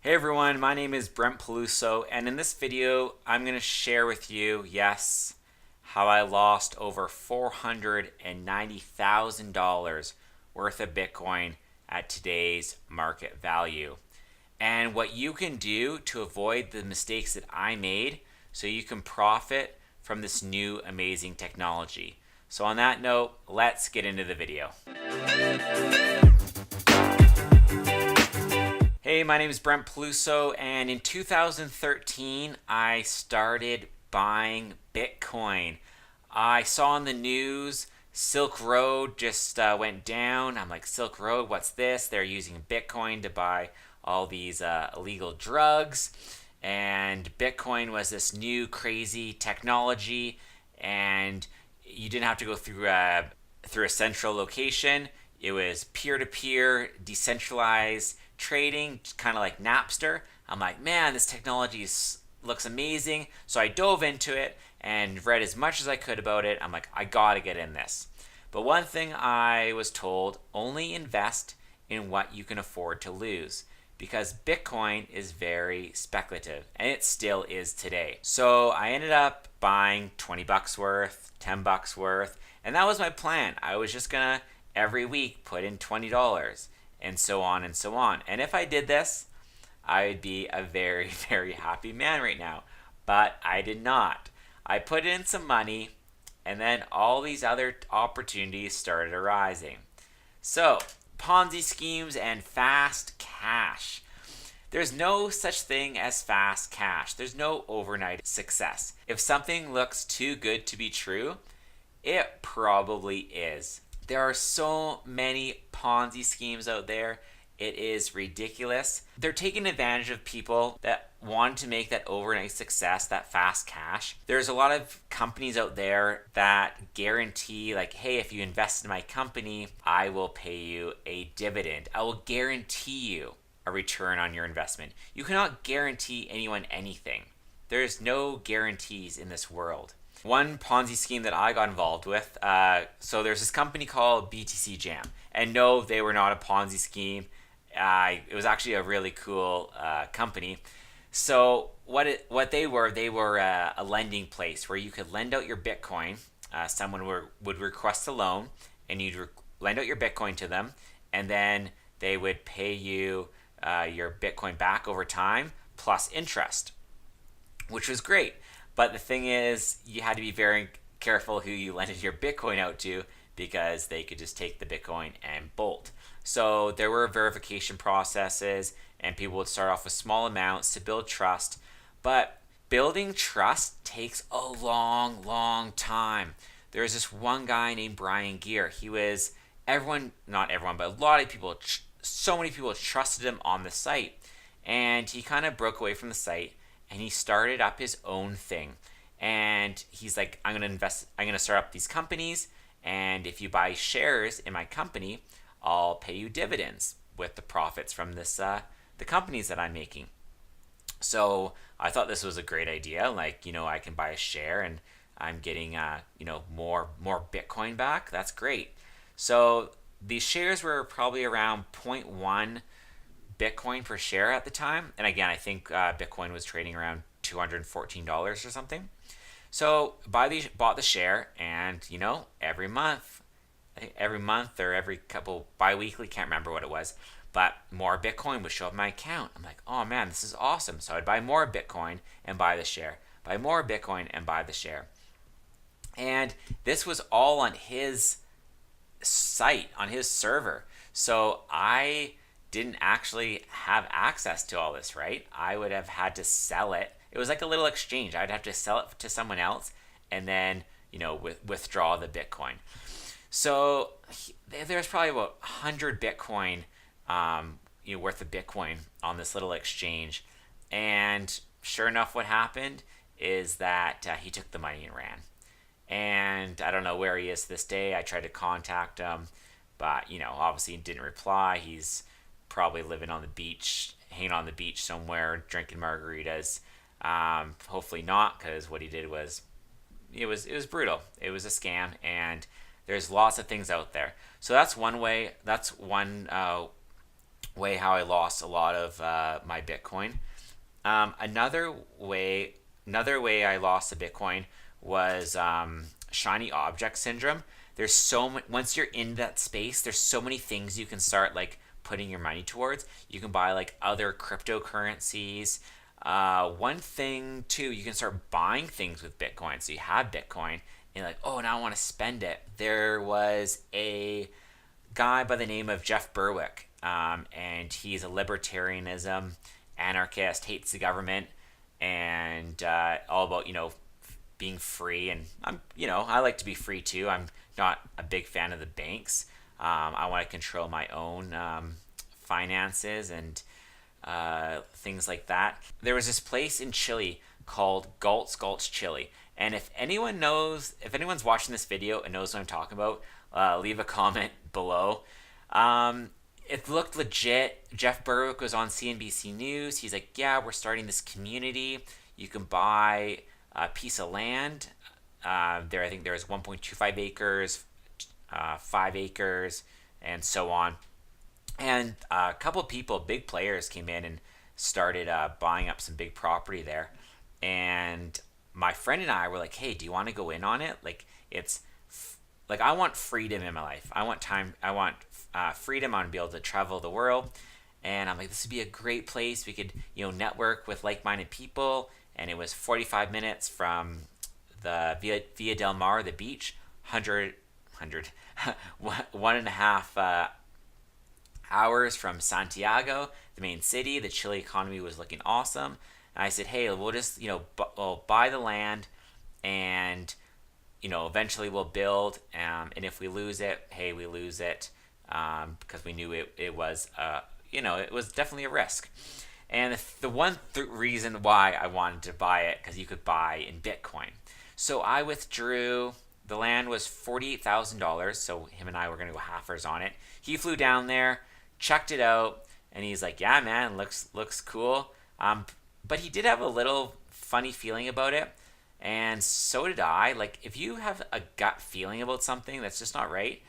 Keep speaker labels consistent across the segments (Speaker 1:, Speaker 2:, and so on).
Speaker 1: Hey everyone, my name is Brent Peluso, and in this video, I'm going to share with you, yes, how I lost over $490,000 worth of Bitcoin at today's market value, and what you can do to avoid the mistakes that I made so you can profit from this new amazing technology. So, on that note, let's get into the video. Hey, my name is Brent Peluso, and in 2013, I started buying Bitcoin. I saw on the news Silk Road just went down. I'm like, Silk Road, what's this? They're using Bitcoin to buy all these illegal drugs. And Bitcoin was this new crazy technology, and you didn't have to go through a central location. It was peer-to-peer, decentralized trading, kind of like Napster. I'm like, man, this technology looks amazing. So I dove into it and read as much as I could about it. I'm like, I gotta get in this. But one thing I was told, only invest in what you can afford to lose, because Bitcoin is very speculative, and it still is today. So I ended up buying 20 bucks worth, 10 bucks worth, and that was my plan. I was just gonna every week put in $20 and so on and so on. And if I did this, I would be a very, very happy man right now. But I did not. I put in some money, and then all these other opportunities started arising. So, Ponzi schemes and fast cash. There's no such thing as fast cash. There's no overnight success. If something looks too good to be true, it probably is. There are so many Ponzi schemes out there. It is ridiculous. They're taking advantage of people that want to make that overnight success, that fast cash. There's a lot of companies out there that guarantee, like, hey, if you invest in my company, I will pay you a dividend. I will guarantee you a return on your investment. You cannot guarantee anyone anything. There's no guarantees in this world. One Ponzi scheme that I got involved with, so there's this company called BTC Jam. And no, they were not a Ponzi scheme. It was actually a really cool company. So what they were a lending place where you could lend out your Bitcoin. Someone would request a loan, and you'd lend out your Bitcoin to them, and then they would pay you your Bitcoin back over time plus interest, which was great. But the thing is, you had to be very careful who you lended your Bitcoin out to, because they could just take the Bitcoin and bolt. So there were verification processes, and people would start off with small amounts to build trust. But building trust takes a long, long time. There's this one guy named Brian Gear. He was not everyone, but a lot of people, so many people trusted him on the site. And he kind of broke away from the site, and he started up his own thing. And he's like, I'm going to start up these companies, and if you buy shares in my company, I'll pay you dividends with the profits from this the companies that I'm making. So I thought this was a great idea. Like, I can buy a share, and I'm getting more Bitcoin back. That's great. So these shares were probably around zero point 0.1 Bitcoin per share at the time. And again, I think Bitcoin was trading around $214 or something. So bought the share, and every month or every couple bi-weekly, can't remember what it was, but more Bitcoin would show up in my account. I'm like, oh man, this is awesome. So I'd buy more Bitcoin and buy the share, buy more Bitcoin and buy the share. And this was all on his site, on his server. So I didn't actually have access to all this, right? I would have had to sell it. It was like a little exchange. I'd have to sell it to someone else, and then withdraw the Bitcoin. So there's probably about 100 Bitcoin, worth of Bitcoin on this little exchange. And sure enough, what happened is that he took the money and ran. And I don't know where he is this day. I tried to contact him, but obviously he didn't reply. He's probably living on the beach, hanging on the beach somewhere, drinking margaritas. Hopefully not, because what he did was, it was brutal. It was a scam, and there's lots of things out there. So that's one way. That's one way how I lost a lot of my Bitcoin. Um, another way, another way I lost the Bitcoin was shiny object syndrome. There's so much once you're in that space. There's so many things you can start like putting your money towards. You can buy like other cryptocurrencies. One thing too, you can start buying things with Bitcoin. So you have Bitcoin, and you're like, oh, now I want to spend it. There was a guy by the name of Jeff Berwick, and he's a libertarianism anarchist, hates the government, and all about being free. And I like to be free too. I'm not a big fan of the banks. I want to control my own finances and things like that. There was this place in Chile called Gulch Chili. And if anyone's watching this video and knows what I'm talking about, leave a comment below. It looked legit. Jeff Berwick was on CNBC News. He's like, yeah, we're starting this community. You can buy a piece of land. I think there was 1.25 acres, 5 acres, and so on. And a couple of people, big players, came in and started buying up some big property there. And my friend and I were like, "Hey, do you want to go in on it? Like, it's like I want freedom in my life. I want time. I want freedom. I want to be able to travel the world." And I'm like, "This would be a great place. We could, network with like-minded people." And it was 45 minutes from the Via del Mar, the beach, 100, 1.5 hours from Santiago, the main city. The Chile economy was looking awesome. And I said, hey, we'll just, we'll buy the land, and, eventually we'll build. And if we lose it, hey, we lose it, because we knew it was, it was definitely a risk. And the one reason why I wanted to buy it, because you could buy in Bitcoin. So I withdrew. The land was $48,000, so him and I were going to go halfers on it. He flew down there, checked it out, and he's like, yeah, man, looks cool. But he did have a little funny feeling about it, and so did I. Like, if you have a gut feeling about something that's just not right,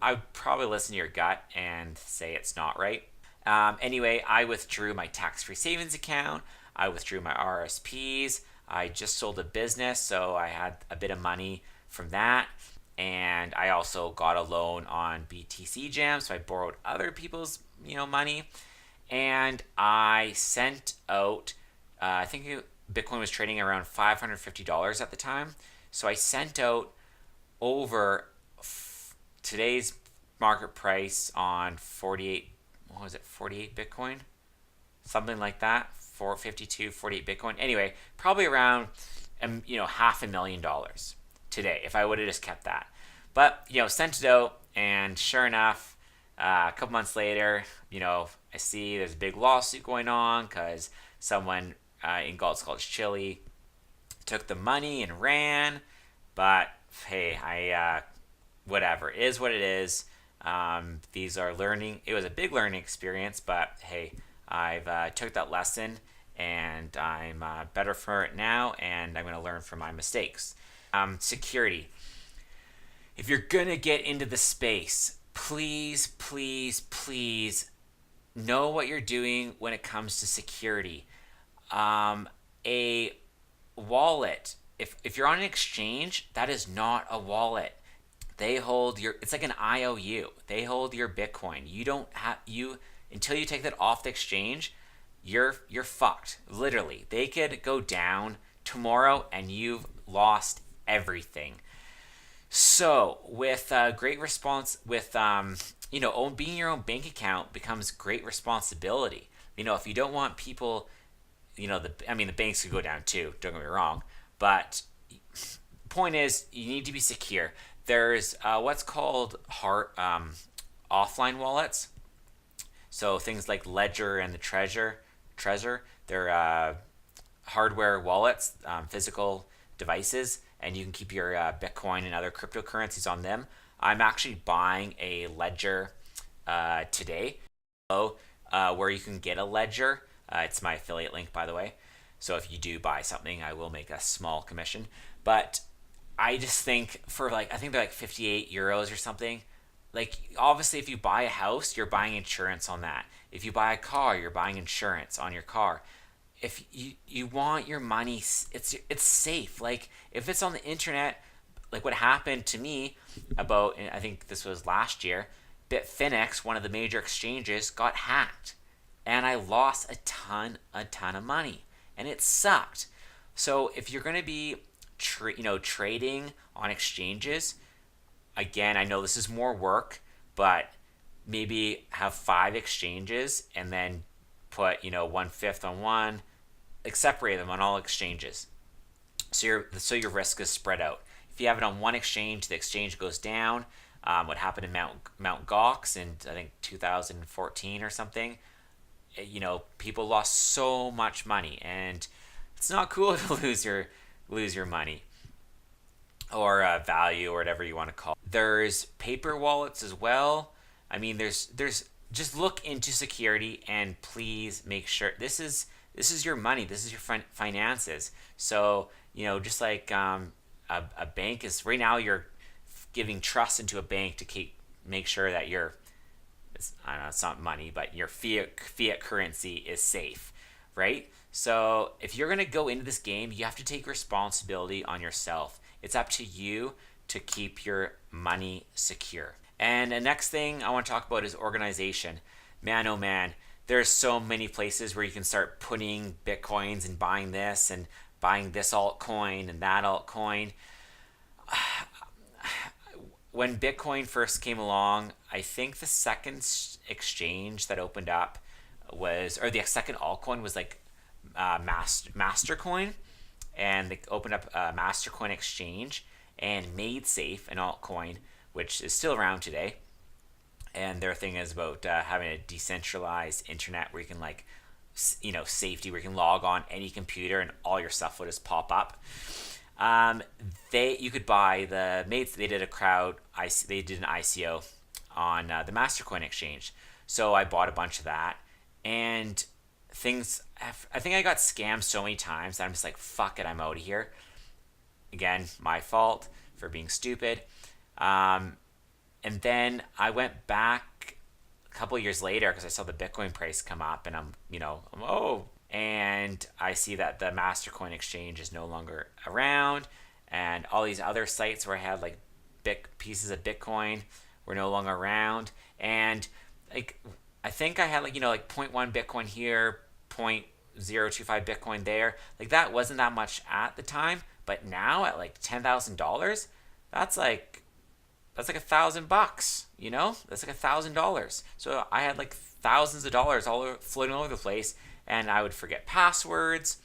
Speaker 1: I would probably listen to your gut and say it's not right. Anyway, I withdrew my tax-free savings account. I withdrew my RSPs. I just sold a business, so I had a bit of money from that. And I also got a loan on BTC Jam, so I borrowed other people's money. And I sent out, I think Bitcoin was trading around $550 at the time. So I sent out over today's market price on 48, what was it, 48 Bitcoin? Something like that, 452, 48 Bitcoin. Anyway, probably around, $500,000 today if I would have just kept that. But, sent it out, and sure enough, a couple months later, I see there's a big lawsuit going on because someone in Gulch, Chile took the money and ran. But hey, whatever. It is what it is. These are learning. It was a big learning experience, but hey, I've took that lesson, and I'm better for it now, and I'm going to learn from my mistakes. Security. If you're going to get into the space, please, please, please know what you're doing when it comes to security. A wallet, if you're on an exchange, that is not a wallet. They hold it's like an IOU. They hold your Bitcoin. You don't have, until you take that off the exchange, you're fucked. Literally. They could go down tomorrow and you've lost everything. So with great response, with being your own bank account becomes great responsibility. If you don't want people, the banks could go down too. Don't get me wrong, but point is, you need to be secure. There's what's called offline wallets. So things like Ledger and the Trezor, they're hardware wallets, physical devices, and you can keep your Bitcoin and other cryptocurrencies on them. I'm actually buying a Ledger today, where you can get a Ledger. It's my affiliate link, by the way. So if you do buy something, I will make a small commission. But I just think I think they're like 58 euros or something. like obviously if you buy a house, you're buying insurance on that. If you buy a car, you're buying insurance on your car. If you want your money, it's safe. Like if it's on the internet, like what happened to me about, I think this was last year, Bitfinex, one of the major exchanges, got hacked, and I lost a ton of money, and it sucked. So if you're going to be trading on exchanges, again, I know this is more work, but maybe have 5 exchanges and then put, 1/5 on one, like separate them on all exchanges. So your risk is spread out. If you have it on one exchange, the exchange goes down. What happened in Mount Gox in I think 2014 or something? People lost so much money, and it's not cool to lose your money or value or whatever you want to call it. There's paper wallets as well. I mean, there's just look into security, and please make sure this is your money. This is your finances. So just like a bank is right now, you're giving trust into a bank to make sure that I don't know, it's not money, but your fiat currency is safe, right? So if you're gonna go into this game, you have to take responsibility on yourself. It's up to you to keep your money secure. And the next thing I want to talk about is organization. Man, oh man, there's so many places where you can start putting bitcoins and buying this and buying this altcoin and that altcoin. When Bitcoin first came along, I think the second exchange that opened up or the second altcoin was like Mastercoin, and they opened up a Mastercoin exchange and made safe an altcoin, which is still around today. And their thing is about having a decentralized internet where you can safety, where you can log on any computer and all your stuff will just pop up. You could buy they did an ICO on the Mastercoin exchange. So I bought a bunch of that, and I think I got scammed so many times that I'm just like, fuck it, I'm out of here. Again, my fault for being stupid. And then I went back a couple years later because I saw the Bitcoin price come up, and and I see that the Mastercoin exchange is no longer around, and all these other sites where I had like pieces of Bitcoin were no longer around, and like I think I had like 0.1 Bitcoin here, 0.025 Bitcoin there. Like that wasn't that much at the time, but now at like $10,000, that's like $1,000. That's like $1,000. So I had like thousands of dollars all floating all over the place, and I would forget passwords.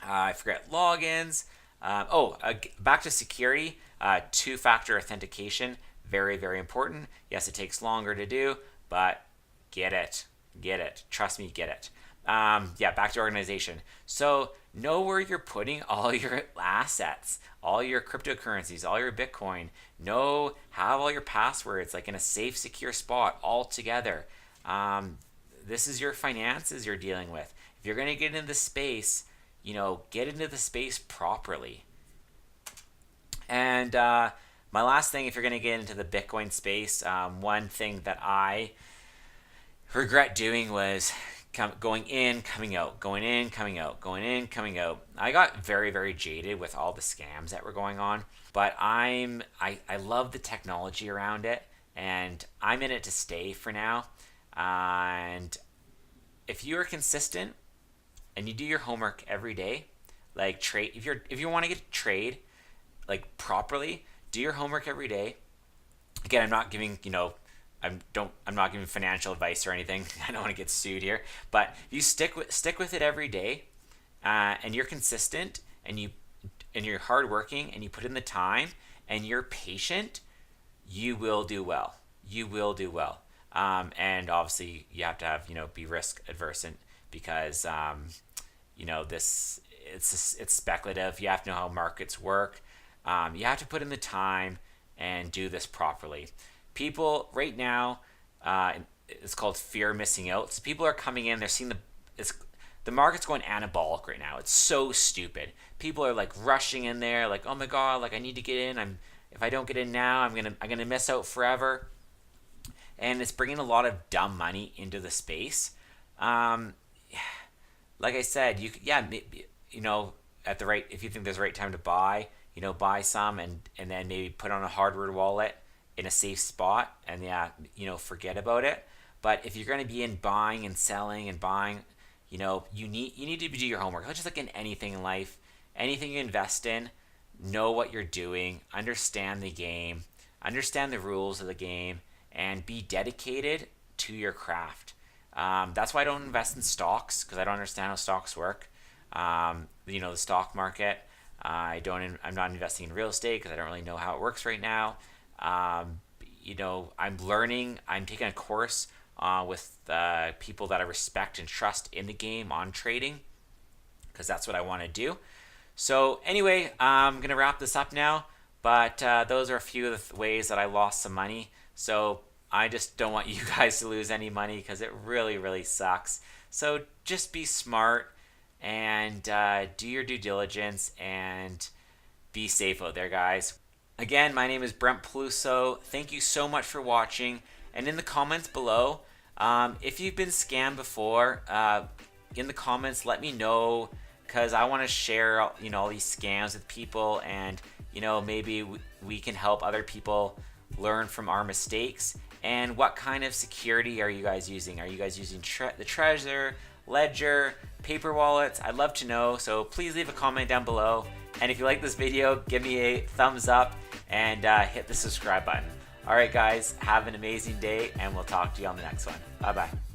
Speaker 1: I forget logins. Back to security. Two-factor authentication, very, very important. Yes, it takes longer to do, but get it. Trust me, get it. Back to organization. So know where you're putting all your assets, all your cryptocurrencies, all your Bitcoin. Have all your passwords like in a safe, secure spot all together. This is your finances you're dealing with. If you're going to get into the space, get into the space properly. And my last thing, if you're going to get into the Bitcoin space, one thing that I regret doing was going in, coming out, going in, coming out, going in, coming out. I got very, very jaded with all the scams that were going on, but I love the technology around it, and I'm in it to stay for now. And if you are consistent and you do your homework every day, like trade, if you want to get trade like properly, do your homework every day. Again, I'm not giving I'm not giving financial advice or anything. I don't want to get sued here, but if you stick with it every day, and you're consistent, and you're hardworking, and you put in the time, and you're patient, you will do well. You will do well. And obviously, you have to have be risk adverse, because this it's speculative. You have to know how markets work. You have to put in the time and do this properly. People right now, it's called fear of missing out. So people are coming in, they're seeing the market's going anabolic right now. It's so stupid. People are like rushing in there, like, oh my god, like I need to get in. If I don't get in now, I'm gonna miss out forever. and it's bringing a lot of dumb money into the space. Um, like I said, yeah, at the right, if you think there's the right time to buy, buy some, and then maybe put on a hardware wallet in a safe spot, and yeah, forget about it. But if you're going to be in buying and selling and buying, you need to do your homework. Just like in anything in life, anything you invest in, know what you're doing, understand the game, understand the rules of the game, and be dedicated to your craft. That's why I don't invest in stocks, because I don't understand how stocks work. The stock market. I'm not investing in real estate because I don't really know how it works right now. I'm learning. I'm taking a course with people that I respect and trust in the game on trading, because that's what I want to do. So anyway, I'm gonna wrap this up now. But those are a few of the ways that I lost some money. So I just don't want you guys to lose any money, because it really, really sucks. So just be smart and do your due diligence and be safe out there, guys. Again, my name is Brent Peluso. Thank you so much for watching. And in the comments below, if you've been scammed before, in the comments, let me know, because I want to share, all these scams with people, and maybe we can help other people learn from our mistakes. And what kind of security are you guys using? Are you guys using the Trezor, Ledger, paper wallets? I'd love to know. So please leave a comment down below. And if you like this video, give me a thumbs up and hit the subscribe button. All right, guys, have an amazing day, and we'll talk to you on the next one. Bye-bye.